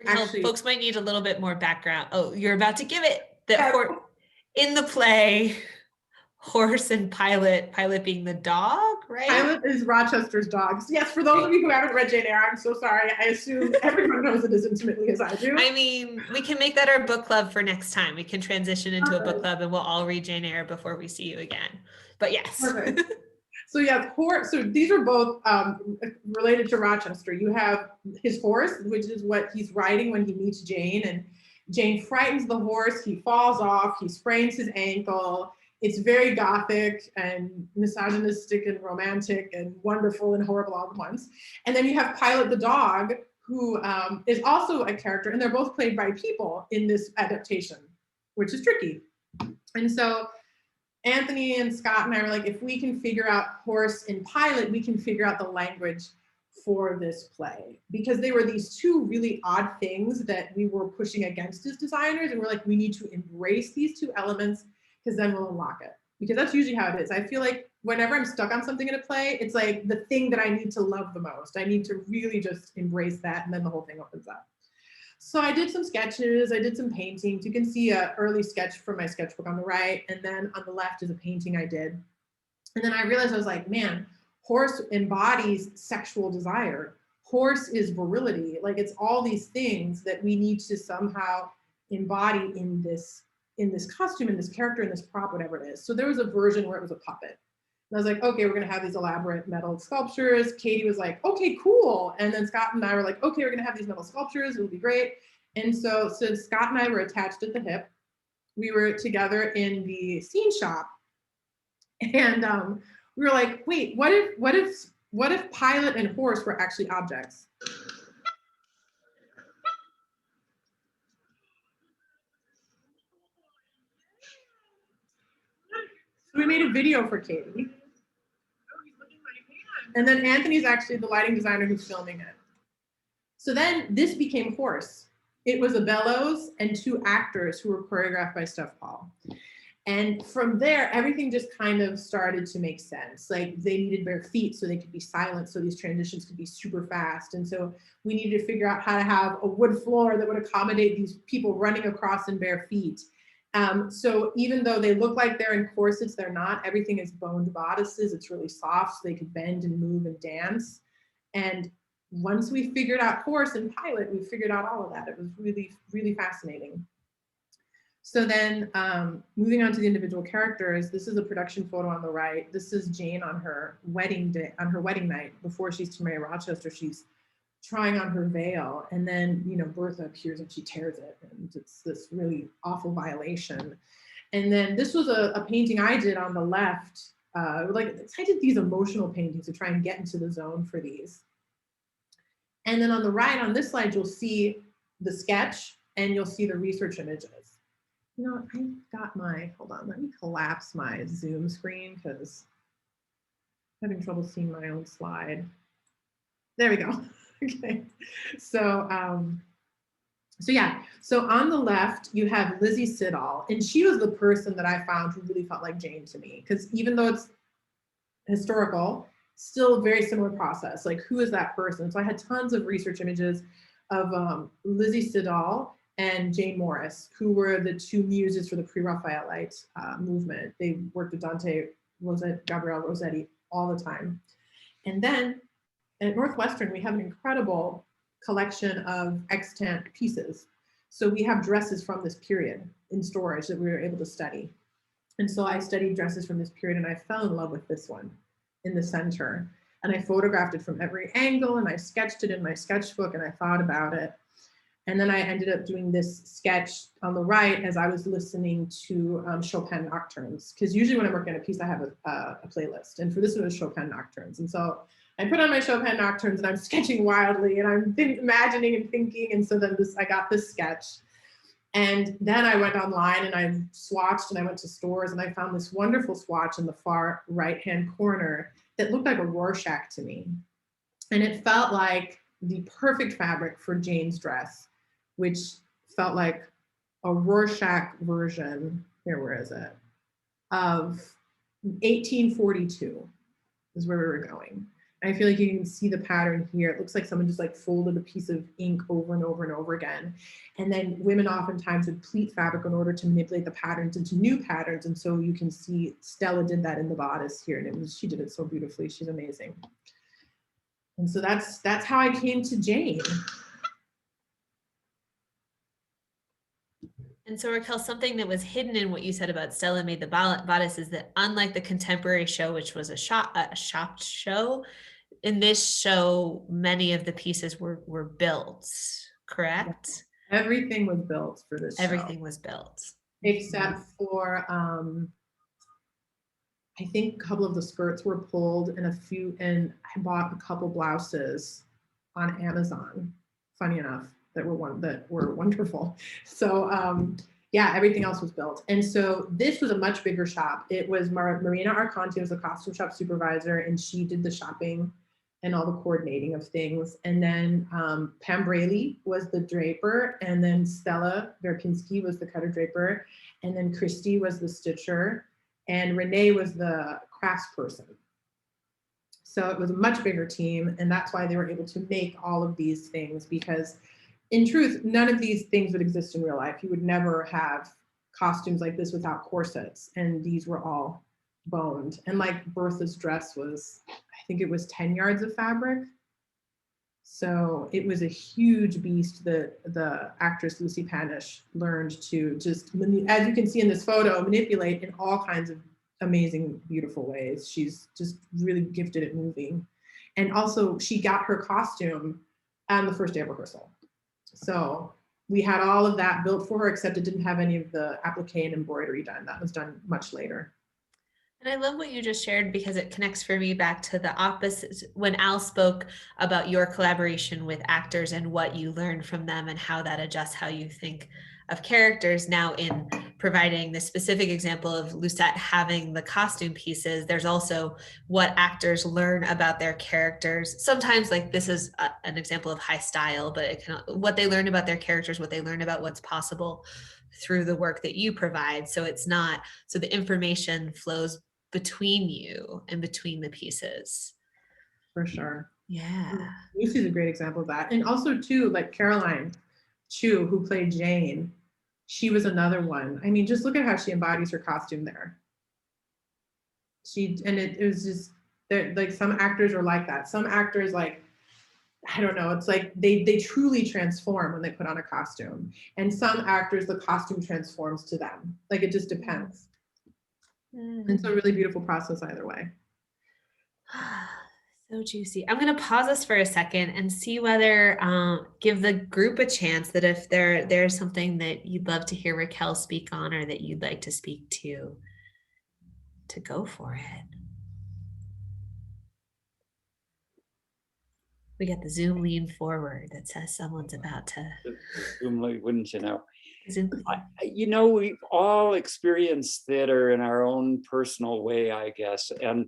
actually... Folks might need a little bit more background. Oh, you're about to give it. In the play, horse and pilot being the dog, right? Pilot is Rochester's dog. Yes, for those of you who haven't read Jane Eyre, I'm so sorry. I assume everyone knows it as intimately as I do. I mean, we can make that our book club for next time. We can transition into a book club and we'll all read Jane Eyre before we see you again. But yes. Perfect. So yeah, so these are both related to Rochester. You have his horse, which is what he's riding when he meets Jane, and Jane frightens the horse, he falls off, he sprains his ankle. It's very gothic and misogynistic and romantic and wonderful and horrible all at once. And then you have Pilot the dog, who is also a character, and they're both played by people in this adaptation, which is tricky. And so Anthony and Scott and I were like, if we can figure out horse and pilot, we can figure out the language for this play, because they were these two really odd things that we were pushing against as designers. And we're like, we need to embrace these two elements, because then we'll unlock it. Because that's usually how it is. I feel like whenever I'm stuck on something in a play, it's like the thing that I need to love the most. I need to really just embrace that, and then the whole thing opens up. So I did some sketches, I did some paintings. You can see an early sketch from my sketchbook on the right, and then on the left is a painting I did. And then I realized, I was like, man, horse embodies sexual desire. Horse is virility. Like, it's all these things that we need to somehow embody in this costume, in this character, in this prop, whatever it is. So there was a version where it was a puppet. And I was like, okay, we're gonna have these elaborate metal sculptures. Katie was like, okay, cool. And then Scott and I were like, okay, we're gonna have these metal sculptures, it'll be great. And so Scott and I were attached at the hip. We were together in the scene shop. And we were like, wait, what if pilot and horse were actually objects? So we made a video for Katie. And then Anthony's actually the lighting designer who's filming it. So then this became horse. It was a bellows and two actors who were choreographed by Steph Paul. And from there, everything just kind of started to make sense. Like, they needed bare feet so they could be silent, so these transitions could be super fast. And so we needed to figure out how to have a wood floor that would accommodate these people running across in bare feet. So even though they look like they're in corsets, they're not. Everything is boned bodices. It's really soft, so they could bend and move and dance. And once we figured out horse and pilot, we figured out all of that. It was really, really fascinating. So then moving on to the individual characters, this is a production photo on the right. This is Jane on her wedding day, on her wedding night, before she's to marry Rochester. She's trying on her veil, and then, you know, Bertha appears and she tears it, and it's this really awful violation. And then this was a painting I did on the left. Like, I did these emotional paintings to try and get into the zone for these. And then on the right, on this slide, you'll see the sketch and you'll see the research images. You know, I got my, hold on, let me collapse my Zoom screen because I'm having trouble seeing my own slide. There we go. Okay. So, so on the left, you have Lizzie Siddall, and she was the person that I found who really felt like Jane to me, because even though it's historical, still a very similar process. Like, who is that person? So I had tons of research images of Lizzie Siddall and Jane Morris, who were the two muses for the pre-Raphaelite movement. They worked with Dante, Gabriele Rossetti all the time. And then at Northwestern, we have an incredible collection of extant pieces. So we have dresses from this period in storage that we were able to study. And so I studied dresses from this period, and I fell in love with this one in the center. And I photographed it from every angle, and I sketched it in my sketchbook, and I thought about it. And then I ended up doing this sketch on the right as I was listening to Chopin nocturnes, because usually when I'm working on a piece, I have a playlist. And for this one, it was Chopin nocturnes. And so I put on my Chopin nocturnes and I'm sketching wildly and I'm imagining and thinking. And so then I got this sketch. And then I went online and I swatched, and I went to stores and I found this wonderful swatch in the far right-hand corner that looked like a Rorschach to me. And it felt like the perfect fabric for Jane's dress, which felt like a Rorschach version, where is it, of 1842 is where we were going. And I feel like you can see the pattern here. It looks like someone just like folded a piece of ink over and over and over again. And then women oftentimes would pleat fabric in order to manipulate the patterns into new patterns. And so you can see Stella did that in the bodice here, and she did it so beautifully. She's amazing. And so that's how I came to Jane. And so, Raquel, something that was hidden in what you said about Stella Made the Bodice is that, unlike the contemporary show, which was a shopped show, in this show, many of the pieces were built, correct? Everything was built for this show. Everything was built. Except for, I think a couple of the skirts were pulled and I bought a couple blouses on Amazon, funny enough, that were wonderful. So yeah, everything else was built. And so this was a much bigger shop. It was Marina Arconti was the costume shop supervisor, and she did the shopping and all the coordinating of things. And then Pam Braley was the draper, and then Stella Verpinski was the cutter draper, and then Christy was the stitcher, and Renee was the craftsperson. So it was a much bigger team, and that's why they were able to make all of these things, because in truth, none of these things would exist in real life. You would never have costumes like this without corsets, and these were all boned. And like Bertha's dress was, I think it was 10 yards of fabric. So it was a huge beast that the actress Lucy Panish learned to just, as you can see in this photo, manipulate in all kinds of amazing, beautiful ways. She's just really gifted at moving. And also she got her costume on the first day of rehearsal. So we had all of that built for her, except it didn't have any of the applique and embroidery done. That was done much later. And I love what you just shared, because it connects for me back to the opposite. When Al spoke about your collaboration with actors and what you learned from them and how that adjusts how you think of characters. Now, in providing the specific example of Lucette having the costume pieces, there's also what actors learn about their characters. Sometimes, like, this is an example of high style, but it can, what they learn about their characters, what they learn about what's possible through the work that you provide. So it's not, so the information flows between you and between the pieces. For sure. Yeah. Lucy's a great example of that. And also too, like Caroline Chu, who played Jane, she was another one. I mean, just look at how she embodies her costume there. It was just, like, some actors are like that. Some actors, like, I don't know, it's like they truly transform when they put on a costume. And some actors, the costume transforms to them. Like, it just depends. It's a really beautiful process either way. So juicy. I'm going to pause us for a second and see whether, give the group a chance that if there's something that you'd love to hear Raquel speak on, or that you'd like to speak to go for it. We got the Zoom lean forward that says someone's about to Wouldn't you know? Zoom. You know, we've all experienced theater in our own personal way, I guess. And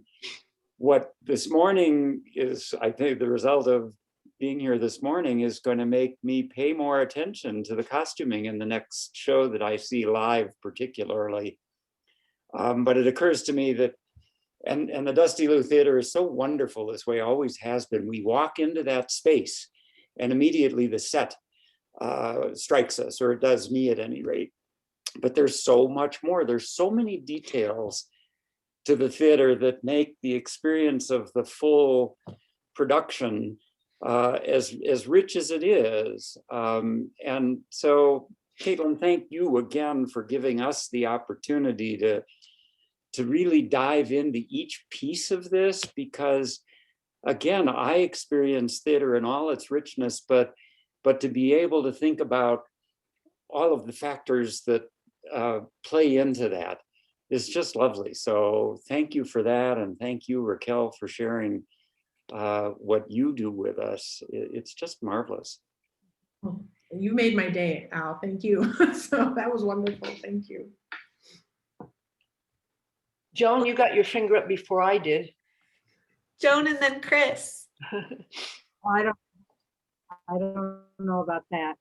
what this morning is, I think the result of being here this morning is going to make me pay more attention to the costuming in the next show that I see live, particularly. But it occurs to me that, and the Dusty Lou Theater is so wonderful this way, always has been. We walk into that space and immediately the set strikes us, or it does me at any rate. But there's so much more. There's so many details to the theater that make the experience of the full production as rich as it is. And so, Caitlin, thank you again for giving us the opportunity to really dive into each piece of this, because again, I experience theater in all its richness, but to be able to think about all of the factors that play into that is just lovely. So thank you for that. And thank you, Raquel, for sharing what you do with us. It's just marvelous. You made my day, Al. Thank you. So that was wonderful. Thank you. Joan, you got your finger up before I did. Joan and then Chris. I don't know about that.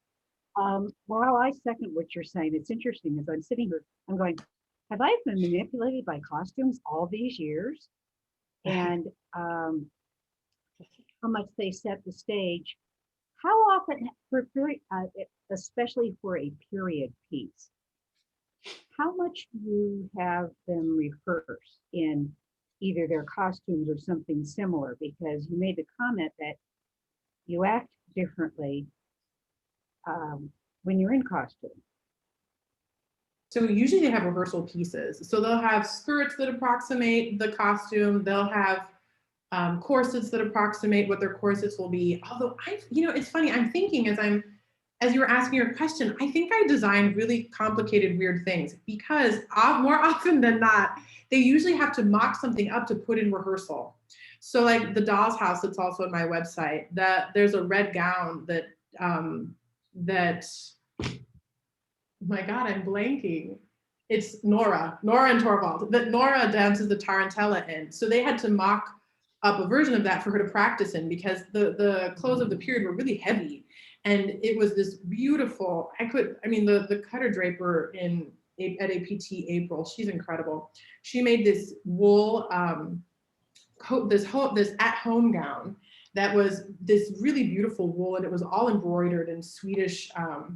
While I second what you're saying, it's interesting as I'm sitting here, I'm going, have I been manipulated by costumes all these years? And how much they set the stage. How often, especially for a period piece, how much do you have them rehearse in either their costumes or something similar? Because you made the comment that you act differently when you're in costume. So usually they have rehearsal pieces. So they'll have skirts that approximate the costume. They'll have corsets that approximate what their corsets will be. Although it's funny, I'm thinking as you were asking your question, I think I designed really complicated, weird things because more often than not, they usually have to mock something up to put in rehearsal. So like the Doll's House, that's also on my website, that there's a red gown that, my God, I'm blanking. It's Nora and Torvald, that Nora dances the tarantella in. So they had to mock up a version of that for her to practice in because the clothes of the period were really heavy. And it was this beautiful, the cutter draper at APT April, she's incredible. She made this wool coat, this at-home gown that was this really beautiful wool, and it was all embroidered in Swedish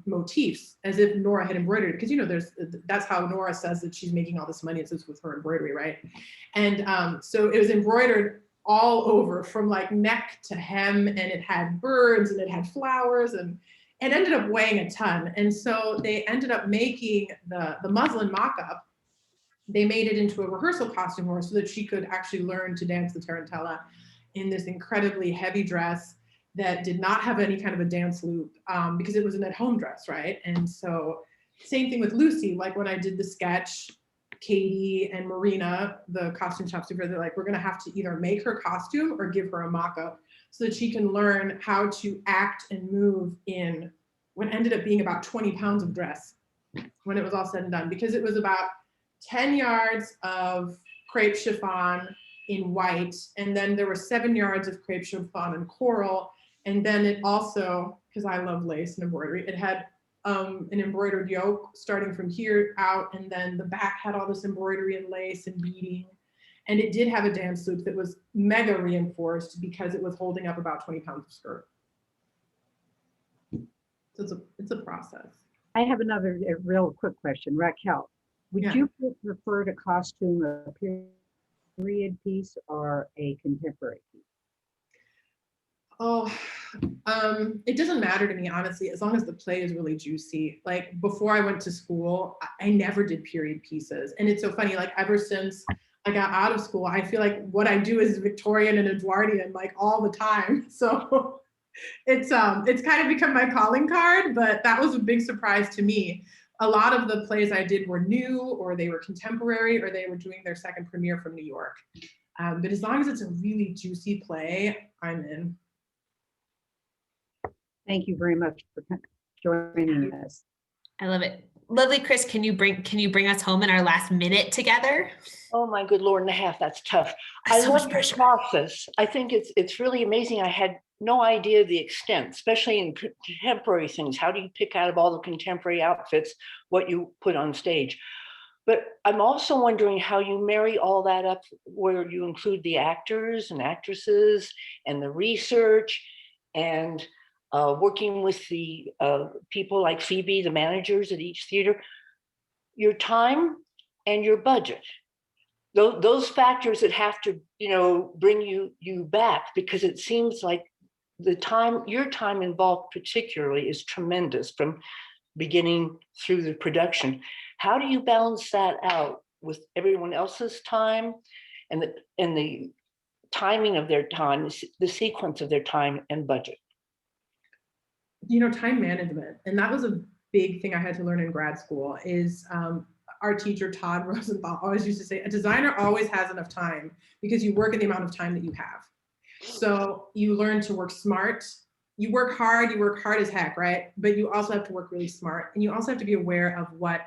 motifs, as if Nora had embroidered it. Because that's how Nora says that she's making all this money. It's with her embroidery, right? And so it was embroidered all over from like neck to hem, and it had birds and it had flowers, and it ended up weighing a ton. And so they ended up making the muslin mock-up. They made it into a rehearsal costume for her so that she could actually learn to dance the tarantella in this incredibly heavy dress that did not have any kind of a dance loop because it was an at-home dress, right? And so same thing with Lucy, like when I did the sketch, Katie and Marina, the costume shop super, they're like, we're gonna have to either make her costume or give her a mock-up so that she can learn how to act and move in what ended up being about 20 pounds of dress when it was all said and done, because it was about 10 yards of crepe chiffon in white, and then there were 7 yards of crepe chiffon and coral, and then it also, because I love lace and embroidery, it had an embroidered yoke starting from here out, and then the back had all this embroidery and lace and beading, and it did have a dance loop that was mega reinforced because it was holding up about 20 pounds of skirt. So it's a process. I have another real quick question. Raquel, would you prefer to costume a period piece or a contemporary piece? Oh, it doesn't matter to me, honestly, as long as the play is really juicy. Like before I went to school, I never did period pieces. And it's so funny, like ever since I got out of school, I feel like what I do is Victorian and Edwardian like all the time. So it's kind of become my calling card, but that was a big surprise to me. A lot of the plays I did were new, or they were contemporary, or they were doing their second premiere from New York. But as long as it's a really juicy play, I'm in. Thank you very much for joining us. I love it. Lovely, Chris, can you bring us home in our last minute together? Oh my good Lord and a half, that's tough. That's I so much love the pressure. process. I think it's really amazing. I had no idea the extent, especially in contemporary things. How do you pick out of all the contemporary outfits what you put on stage? But I'm also wondering how you marry all that up, where you include the actors and actresses and the research and working with the people like Phoebe, the managers at each theater, your time and your budget. Those factors that have to, bring you back, because it seems like your time involved particularly is tremendous from beginning through the production. How do you balance that out with everyone else's time and the timing of their time, the sequence of their time and budget? Time management. And that was a big thing I had to learn in grad school is our teacher, Todd Rosenthal, always used to say, a designer always has enough time because you work in the amount of time that you have. So you learn to work smart. You work hard as heck, right? But you also have to work really smart. And you also have to be aware of what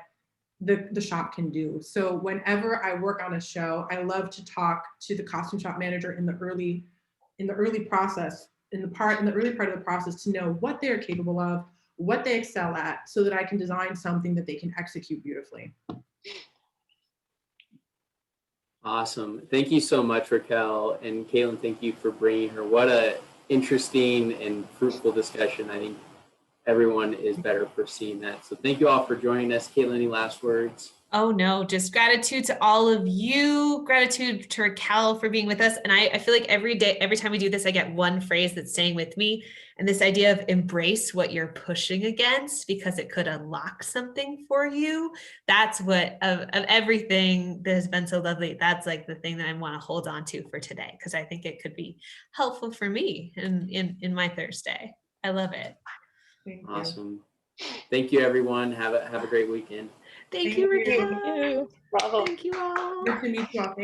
the shop can do. So whenever I work on a show, I love to talk to the costume shop manager in the early process, in the early part of the process, to know what they're capable of, what they excel at, so that I can design something that they can execute beautifully. Awesome. Thank you so much, Raquel. And Caitlin, thank you for bringing her. What a interesting and fruitful discussion. I think everyone is better for seeing that. So thank you all for joining us. Caitlin, any last words? Oh no, just gratitude to all of you. Gratitude to Raquel for being with us. And I feel like every time we do this, I get one phrase that's staying with me. And this idea of embrace what you're pushing against, because it could unlock something for you. That's what, of everything that has been so lovely, that's like the thing that I want to hold on to for today, because I think it could be helpful for me in my Thursday. I love it. Awesome. Thank you, everyone. Have a great weekend. Thank you, Raquel. Thank you. Bravo. Thank you all. Good to meet you all. Thank you.